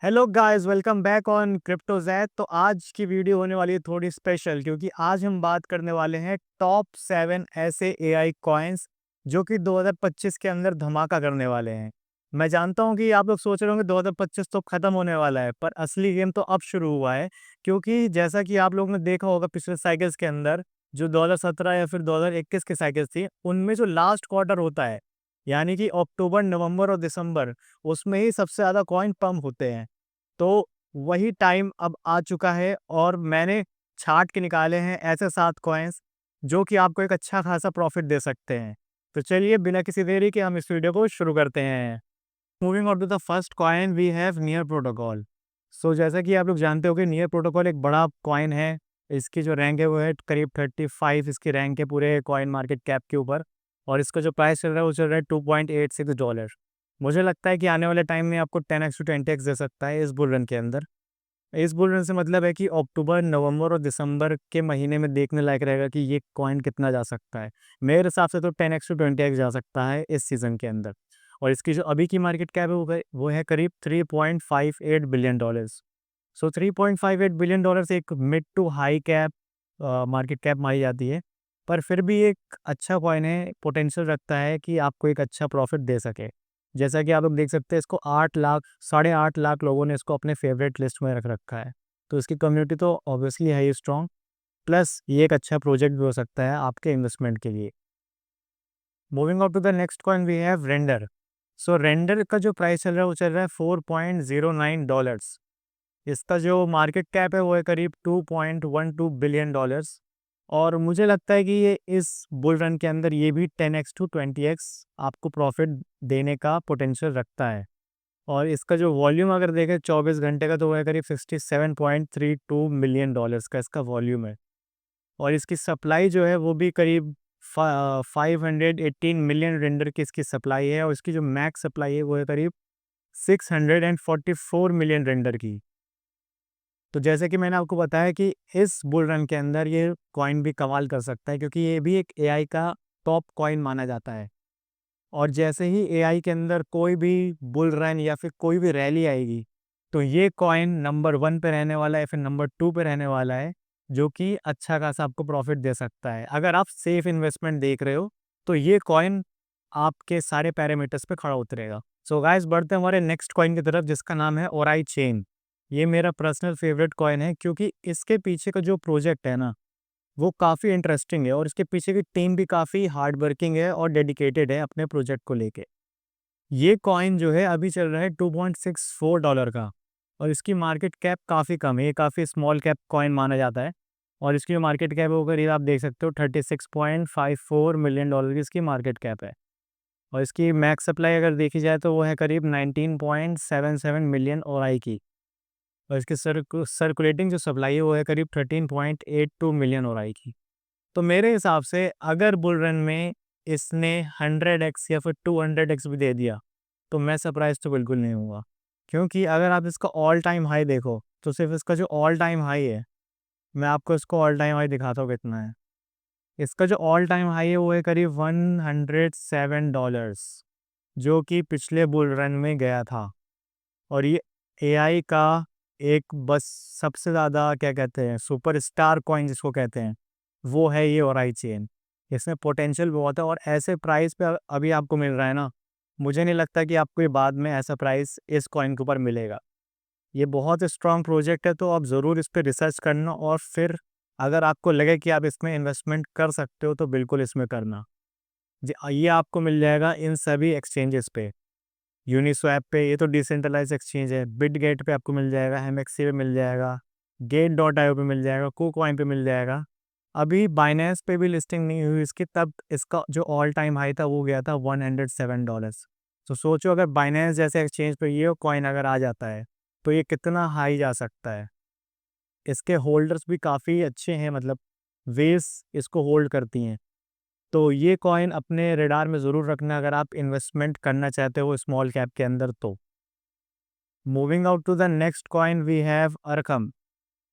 Hello guys, welcome back on crypto Zaid. तो आज की वीडियो होने वाली है थोड़ी स्पेशल, क्योंकि आज हम बात करने वाले हैं टॉप 7 ऐसे एआई कॉइन्स जो कि 2025 के अंदर धमाका करने वाले हैं। मैं जानता हूं कि आप लोग सोच रहे होंगे 2025 तो खत्म होने वाला है, पर असली गेम तो अब शुरू हुआ है। क्योंकि जैसा कि आप लोगों ने देखा होगा पिछले साइकिल्स के अंदर, जो 2017 या फिर 2021 के साइकिल्स थी, उनमें जो लास्ट क्वार्टर होता है, यानी कि अक्टूबर, नवंबर और दिसंबर, उसमें ही सबसे ज़्यादा कॉइन पंप होते हैं। तो वही टाइम अब आ चुका है और मैंने छाँट के निकाले हैं ऐसे 7 कॉइन्स जो कि आपको एक अच्छा खासा प्रॉफ़िट दे सकते हैं। तो चलिए बिना किसी देरी के हम इस वीडियो को शुरू करते हैं। Moving on to the first coin we have near protocol. So जैसा कि आप लोग जानते हो कि नियर प्रोटोकॉल एक बड़ा कॉइन है। इसकी जो रैंक है वो है करीब 35 इसकी रैंक है पूरे कॉइन मार्केट कैप के ऊपर, और इसका जो प्राइस चल रहा है वो चल रहा है $2.86। मुझे लगता है कि आने वाले टाइम में आपको 10x टू 20x दे सकता है इस बुल रन के अंदर। इस बुल रन से मतलब है कि अक्टूबर, नवंबर और दिसंबर के महीने में देखने लायक रहेगा कि ये कॉइन कितना जा सकता है। मेरे हिसाब से तो 10x टू 20x जा सकता है इस सीज़न के अंदर। और इसकी जो अभी की मार्केट कैप है वो है करीब $3.58 बिलियन। सो $3.58 बिलियन एक mid to high cap market cap मानी जाती है। पर फिर भी एक अच्छा कॉइन है, पोटेंशियल रखता है कि आपको एक अच्छा प्रॉफिट दे सके। जैसा कि आप लोग देख सकते हैं, इसको 8 लाख, साढ़े 8 लाख लोगों ने इसको अपने फेवरेट लिस्ट में रख रखा है। तो इसकी कम्युनिटी तो ऑब्वियसली है ही स्ट्रॉन्ग, प्लस ये एक अच्छा प्रोजेक्ट भी हो सकता है आपके इन्वेस्टमेंट के लिए। Moving on to the next coin we have render. So render का जो प्राइस चल रहा है वो चल रहा है $4.09। इसका जो मार्केट कैप है वो है करीब $2.12 बिलियन। और मुझे लगता है कि ये इस बुल रन के अंदर ये भी 10x टू 20x आपको प्रॉफिट देने का पोटेंशियल रखता है। और इसका जो वॉल्यूम अगर देखें 24 घंटे का, तो वो है करीब $67.32 मिलियन का इसका वॉल्यूम है। और इसकी सप्लाई जो है वो भी करीब 518 मिलियन रेंडर की इसकी सप्लाई है, और इसकी जो मैक्स सप्लाई है वो है करीब 644 मिलियन रेंडर की। तो जैसे कि मैंने आपको बताया कि इस बुल रन के अंदर ये कॉइन भी कमाल कर सकता है, क्योंकि ये भी एक एआई का टॉप कॉइन माना जाता है। और जैसे ही एआई के अंदर कोई भी बुल रन या फिर कोई भी रैली आएगी, तो ये कॉइन नंबर 1 पे रहने वाला है, फिर नंबर 2 पे रहने वाला है, जो कि अच्छा खासा आपको प्रॉफिट दे सकता है। अगर आप सेफ इन्वेस्टमेंट देख रहे हो, तो ये कॉइन आपके सारे पैरामीटर्स पे खड़ा उतरेगा। सो गाइस, बढ़ते हैं हमारे नेक्स्ट कॉइन की तरफ, जिसका नाम है ओराई चेन। ये मेरा पर्सनल फेवरेट कॉइन है, क्योंकि इसके पीछे का जो प्रोजेक्ट है ना, वो काफ़ी इंटरेस्टिंग है, और इसके पीछे की टीम भी काफ़ी हार्ड वर्किंग है और डेडिकेटेड है अपने प्रोजेक्ट को लेके। ये कॉइन जो है अभी चल रहा है $2.64 का, और इसकी मार्केट कैप काफ़ी कम है, ये काफ़ी स्मॉल कैप कॉइन माना जाता है। और इसकी जो मार्केट कैप है वो करीब आप देख सकते हो $36.54 मिलियन की इसकी मार्केट कैप है। और इसकी मैक्स सप्लाई अगर देखी जाए तो वो है करीब 19.77 मिलियन ओआई की। और इसकी सर्कुलेटिंग जो सप्लाई है वो है करीब 13.82 मिलियन ओआई की। तो मेरे हिसाब से अगर बुल रन में इसने 100x या फिर 200x भी दे दिया, तो मैं सरप्राइज़ तो बिल्कुल नहीं होऊँगा। क्योंकि अगर आप इसका ऑल टाइम हाई देखो, तो सिर्फ़ इसका जो ऑल टाइम हाई है, मैं आपको इसको ऑल टाइम हाई दिखाता हूँ कितना है। इसका जो ऑल टाइम हाई है वो है करीब $107, जो कि पिछले बुल रन में गया था। और ये एआई का एक बस सबसे ज़्यादा क्या कहते हैं, सुपरस्टार कॉइन जिसको कहते हैं, वो है ये ओराई चेन। इसमें पोटेंशियल बहुत है, और ऐसे प्राइस पे अभी आपको मिल रहा है ना, मुझे नहीं लगता कि आपको ये बाद में ऐसा प्राइस इस कॉइन के ऊपर मिलेगा। ये बहुत स्ट्रॉन्ग प्रोजेक्ट है, तो आप ज़रूर इस पे रिसर्च करना, और फिर अगर आपको लगे कि आप इसमें इन्वेस्टमेंट कर सकते हो, तो बिल्कुल इसमें करना। जी, ये आपको मिल जाएगा इन सभी एक्सचेंजेस पे। यूनिस्वैप पे, ये तो डिसेंट्रलाइज़ एक्सचेंज है। बिटगेट पे आपको मिल जाएगा, एमएक्सी पे मिल जाएगा, गेट डॉट आईओ पे मिल जाएगा, कुकॉइन पे मिल जाएगा। अभी बाइनेंस पे भी लिस्टिंग नहीं हुई इसकी, तब इसका जो ऑल टाइम हाई था वो गया था $107। तो सोचो अगर बाइनेंस जैसे एक्सचेंज पे ये कॉइन अगर आ जाता है, तो ये कितना हाई जा सकता है। इसके होल्डर्स भी काफ़ी अच्छे हैं, मतलब वेव्स इसको होल्ड करती हैं। तो ये कॉइन अपने रडार में ज़रूर रखना अगर आप इन्वेस्टमेंट करना चाहते हो स्मॉल कैप के अंदर तो। Moving out to the next coin we have Arkham.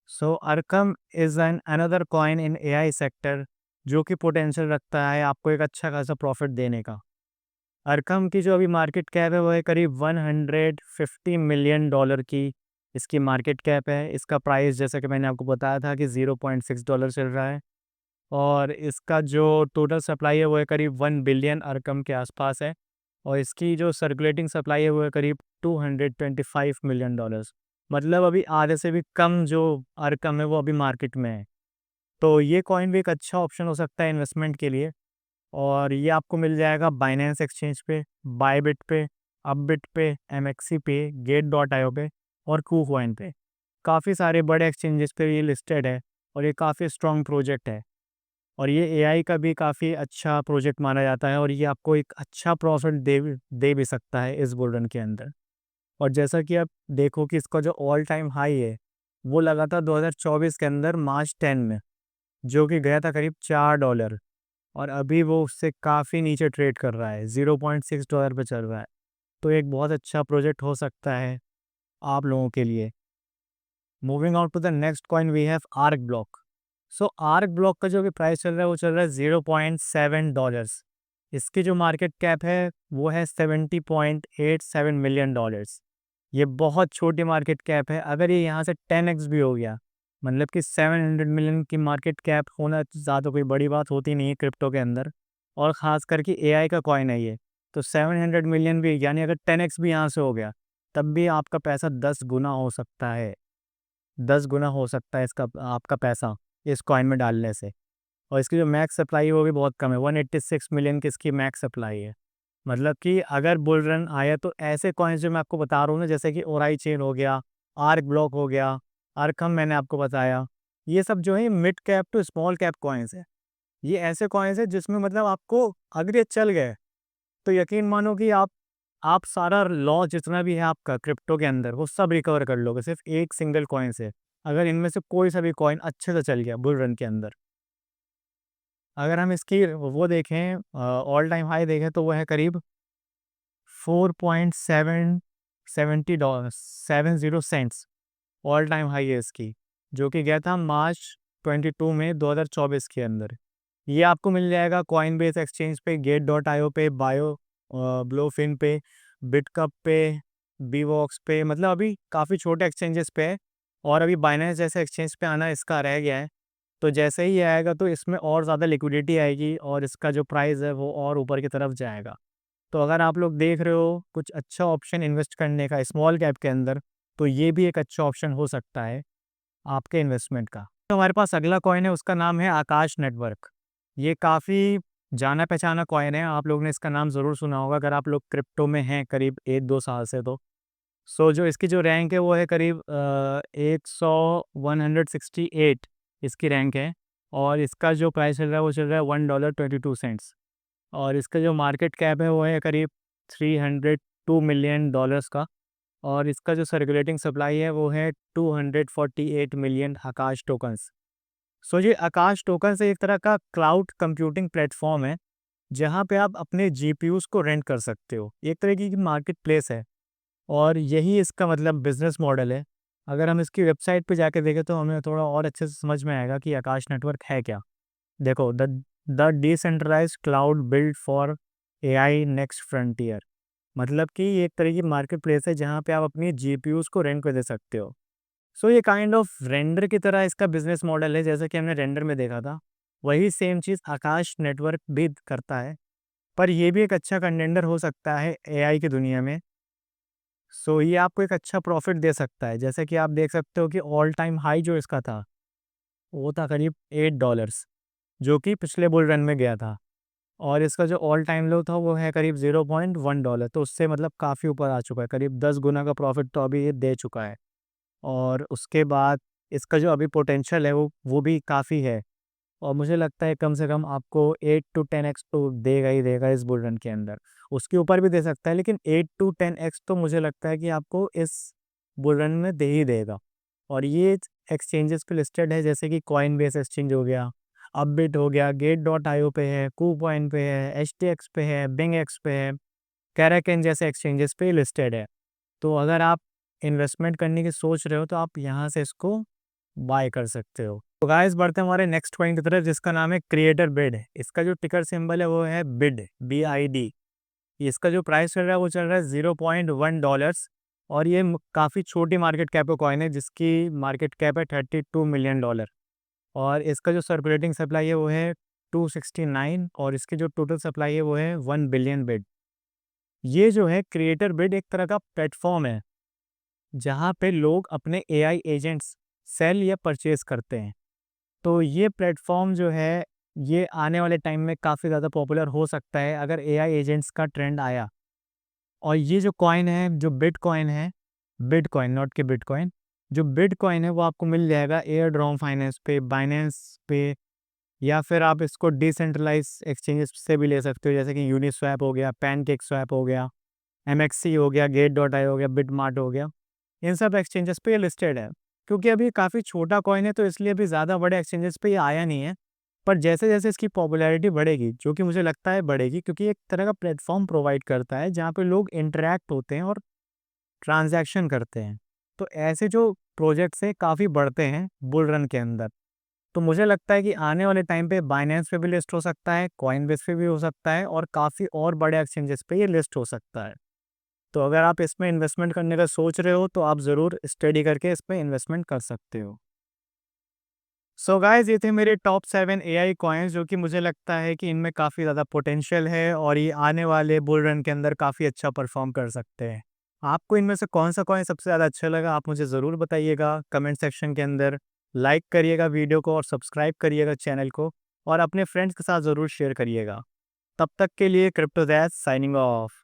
So Arkham is an another coin in AI sector, जो कि पोटेंशियल रखता है आपको एक अच्छा खासा प्रॉफिट देने का। अरकम की जो अभी मार्केट कैप है वो है करीब $150 मिलियन की। इसकी मार्केट कैप है, इसका प्राइस जैसा कि मैंने आपको बताया था कि $0.6 चल रहा है, और इसका जो टोटल सप्लाई है वो है करीब 1 बिलियन अरकम के आसपास है, और इसकी जो सर्कुलेटिंग सप्लाई है वो है करीब $225 मिलियन। मतलब अभी आधे से भी कम जो अरकम है वो अभी मार्केट में है। तो ये कॉइन भी एक अच्छा ऑप्शन हो सकता है इन्वेस्टमेंट के लिए, और ये आपको मिल जाएगा बाइनेंस एक्सचेंज पे, बायबिट पे, अपबिट पे, एमएक्सी पे, गेट डॉट आईओ पे और कूकॉइन पे। काफ़ी सारे बड़े एक्सचेंजेस पे ये लिस्टेड है, और ये काफ़ी स्ट्रॉन्ग प्रोजेक्ट है, और ये एआई का भी काफ़ी अच्छा प्रोजेक्ट माना जाता है, और ये आपको एक अच्छा प्रॉफिट दे भी सकता है इस बुल रन के अंदर। और जैसा कि आप देखो कि इसका जो ऑल टाइम हाई है वो लगा था 2024 के अंदर मार्च 10 में, जो कि गया था करीब $4, और अभी वो उससे काफ़ी नीचे ट्रेड कर रहा है, $0.6 पे चल रहा है। तो एक बहुत अच्छा प्रोजेक्ट हो सकता है आप लोगों के लिए। Moving on to the next coin we have ArcBlock. So ArcBlock का जो भी प्राइस चल रहा है वो चल रहा है $0.7। इसकी जो मार्केट कैप है वो है $70.87 मिलियन। ये बहुत छोटी मार्केट कैप है। अगर ये यहाँ से 10x भी हो गया, मतलब कि 700 मिलियन की मार्केट कैप होना ज़्यादा कोई बड़ी बात होती नहीं है क्रिप्टो के अंदर, और ख़ास करके एआई का कॉइन है ये। तो 700 मिलियन भी, यानी अगर 10x भी यहाँ से हो गया तब भी आपका पैसा 10 गुना हो सकता है। 10 गुना हो सकता है इसका आपका पैसा इस कॉइन में डालने से। और इसकी जो मैक्स सप्लाई है वो भी बहुत कम है, 186 मिलियन की इसकी मैक्स सप्लाई है। मतलब कि अगर बुल रन आया तो ऐसे कॉइन्स जो मैं आपको बता रहा हूँ ना, जैसे कि ओराई चेन हो गया, आर्क ब्लॉक हो गया, आर्कम मैंने आपको बताया, ये सब जो है mid cap to small cap coins है। ये ऐसे कॉइन्स है जिसमें मतलब आपको अगर ये चल गए तो यकीन मानो कि आप सारा लॉ जितना भी है आपका क्रिप्टो के अंदर वो सब रिकवर कर लोगे सिर्फ एक सिंगल कॉइन से, अगर इनमें से कोई सा भी कॉइन अच्छे से चल गया बुल रन के अंदर। अगर हम इसकी वो देखें, ऑल टाइम हाई देखें, तो वो है करीब 4.70 सेंट्स। ऑल टाइम हाई है इसकी, जो कि गया था मार्च 22 में 2024 के अंदर। ये आपको मिल जाएगा कॉइन बेस एक्सचेंज पे, गेट डॉट आईओ पे, ब्लोफिन पे, बिटकप पे, बीवॉक्स पे, मतलब अभी काफ़ी छोटे एक्सचेंजेस पे है, और अभी बाइनेंस जैसे एक्सचेंज पे आना इसका रह गया है। तो जैसे ही ये आएगा तो इसमें और ज़्यादा लिक्विडिटी आएगी, और इसका जो प्राइस है वो और ऊपर की तरफ जाएगा। तो अगर आप लोग देख रहे हो कुछ अच्छा ऑप्शन इन्वेस्ट करने का स्मॉल कैप के अंदर, तो ये भी एक अच्छा ऑप्शन हो सकता है आपके इन्वेस्टमेंट का। तो हमारे पास अगला कॉइन है, उसका नाम है आकाश नेटवर्क। ये काफ़ी जाना पहचाना कॉइन है, आप लोगों ने इसका नाम ज़रूर सुना होगा अगर आप लोग क्रिप्टो में हैं करीब 1-2 साल से। तो सो जो इसकी जो रैंक है वो है करीब 168 इसकी रैंक है, और इसका जो प्राइस चल रहा है वो चल रहा है $1.22। और इसका जो मार्केट कैप है वो है करीब $302 मिलियन का, और इसका जो सर्कुलेटिंग सप्लाई है वो है 248 मिलियन आकाश टोकन्स। सो ये आकाश टोकन्स एक तरह का क्लाउड कंप्यूटिंग प्लेटफॉर्म है, जहाँ पे आप अपने जीपीयूज़ को रेंट कर सकते हो। एक तरह की मार्केट प्लेस है, और यही इसका मतलब बिजनेस मॉडल है। अगर हम इसकी वेबसाइट पे जाके देखें तो हमें थोड़ा और अच्छे से समझ में आएगा कि आकाश नेटवर्क है क्या। देखो, the decentralised cloud build for AI next frontier. मतलब कि ये एक तरह की मार्केट प्लेस है जहाँ पे आप अपनी जीपीयूज़ को रेंट पे दे सकते हो। सो ये काइंड ऑफ रेंडर की तरह इसका बिजनेस मॉडल है, जैसा कि हमने रेंडर में देखा था। वही सेम चीज़ आकाश नेटवर्क भी करता है, पर ये भी एक अच्छा कंटेंडर हो सकता है एआई की दुनिया में। सो ये आपको एक अच्छा प्रॉफिट दे सकता है। जैसे कि आप देख सकते हो कि ऑल टाइम हाई जो इसका था वो था करीब $8, जो कि पिछले बुल रन में गया था, और इसका जो ऑल टाइम लो था वो है करीब $0.1। तो उससे मतलब काफ़ी ऊपर आ चुका है, करीब 10 गुना का प्रॉफिट तो अभी ये दे चुका है। और उसके बाद इसका जो अभी पोटेंशियल है वो भी काफ़ी है, और मुझे लगता है कम से कम आपको 8 to 10x तो देगा ही देगा इस बुल रन के अंदर। उसके ऊपर भी दे सकता है, लेकिन 8 to 10x तो मुझे लगता है कि आपको इस बुल रन में दे ही देगा। और ये एक्सचेंजेस पे लिस्टेड है, जैसे कि कॉइन बेस एक्सचेंज हो गया, अपबिट हो गया, गेट डॉट आईओ पे है, कूकॉइन पे है, एचटीएक्स पे है, बिंग एक्स पे है, कैराकन जैसे एक्सचेंजेस पे लिस्टेड है। तो अगर आप इन्वेस्टमेंट करने की सोच रहे हो तो आप यहाँ से इसको बाय कर सकते हो। तो गाइस बढ़ते हैं हमारे नेक्स्ट कॉइन की तरफ, जिसका नाम है क्रिएटर बिड। इसका जो टिकर सिंबल है वो है बिड, BID। इसका जो प्राइस चल रहा है वो चल रहा है $0.1, और ये काफ़ी छोटी मार्केट कैप का कॉइन है, जिसकी मार्केट कैप है $32 मिलियन। और इसका जो सर्कुलेटिंग सप्लाई है वो है 269, और इसकी जो टोटल सप्लाई है वो है 1 बिलियन बिट। ये जो है क्रिएटर बिट एक तरह का प्लेटफॉर्म है, जहाँ पे लोग अपने एआई एजेंट्स सेल या परचेज करते हैं। तो ये प्लेटफॉर्म जो है, ये आने वाले टाइम में काफ़ी ज़्यादा पॉपुलर हो सकता है अगर एआई एजेंट्स का ट्रेंड आया। और ये जो कॉइन है, जो बिटकॉइन है, बिटकॉइन नॉट कि बिटकॉइन, जो बिटकॉइन है वो आपको मिल जाएगा एयरड्रॉम फाइनेंस पे, बाइनेंस पे, या फिर आप इसको डिसेंट्रलाइज एक्सचेंजेस से भी ले सकते हो, जैसे कि यूनिस्वैप हो गया, पैनकेक स्वैप हो गया, एमएक्सी हो गया, गेट डॉट आई हो गया, बिटमार्ट हो गया। इन सब एक्सचेंजेस पे ये लिस्टेड है। क्योंकि अभी काफ़ी छोटा कॉइन है तो इसलिए अभी ज़्यादा बड़े एक्सचेंजेस पे ये आया नहीं है। पर जैसे-जैसे इसकी पॉपुलैरिटी बढ़ेगी, जो कि मुझे लगता है बढ़ेगी, क्योंकि एक तरह का प्लेटफ़ॉर्म प्रोवाइड करता है जहाँ पे लोग इंटरैक्ट होते हैं और ट्रांज़ैक्शन करते हैं। तो ऐसे जो प्रोजेक्ट्स हैं काफ़ी बढ़ते हैं बुल रन के अंदर। तो मुझे लगता है कि आने वाले टाइम पे बाइनेंस पे भी लिस्ट हो सकता है, कॉइनबेस पे भी हो सकता है, और काफ़ी और बड़े एक्सचेंजेस पे ये लिस्ट हो सकता है। तो अगर आप इसमें इन्वेस्टमेंट करने का सोच रहे हो तो आप ज़रूर स्टडी करके इसमें इन्वेस्टमेंट कर सकते हो। सो गाइस, ये थे मेरे टॉप 7 एआई कॉइन्स, जो कि मुझे लगता है कि इनमें काफ़ी ज़्यादा पोटेंशियल है और ये आने वाले बुल रन के अंदर काफ़ी अच्छा परफॉर्म कर सकते हैं। आपको इनमें से कौन-सा कॉइन सबसे ज़्यादा अच्छा लगा, आप मुझे ज़रूर बताइएगा कमेंट सेक्शन के अंदर। लाइक करिएगा वीडियो को और सब्सक्राइब करिएगा चैनल को, और अपने फ्रेंड्स के साथ ज़रूर शेयर करिएगा। तब तक के लिए क्रिप्टोज़ैज़ साइनिंग ऑफ।